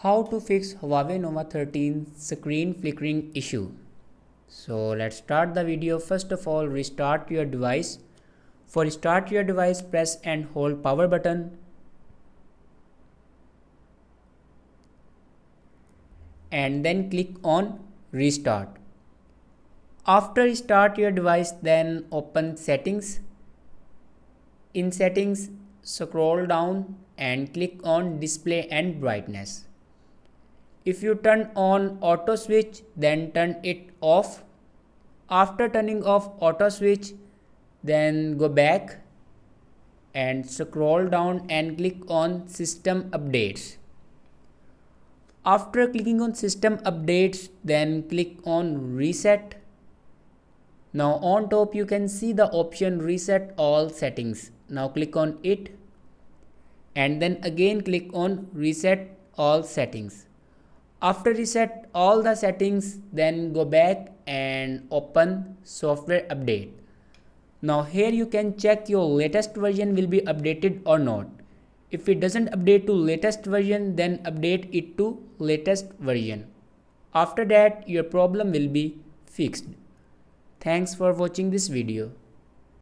How to fix Huawei Nova 13 screen flickering issue. So let's start the video. First of all, restart your device. For start your device, press and hold power button and then click on restart. After restart your device, then open settings. In settings, scroll down and click on display and brightness. If you turn on auto switch, then turn it off. After turning off auto switch, then go back and scroll down and click on system updates. After clicking on system updates, then click on reset. Now on top you can see the option reset all settings. Now click on it and then again click on reset all settings. After reset all the settings, then go back and open software update. Now here you can check your latest version will be updated or not. If it doesn't update to latest version, then update it to latest version. After that your problem will be fixed. Thanks for watching this video.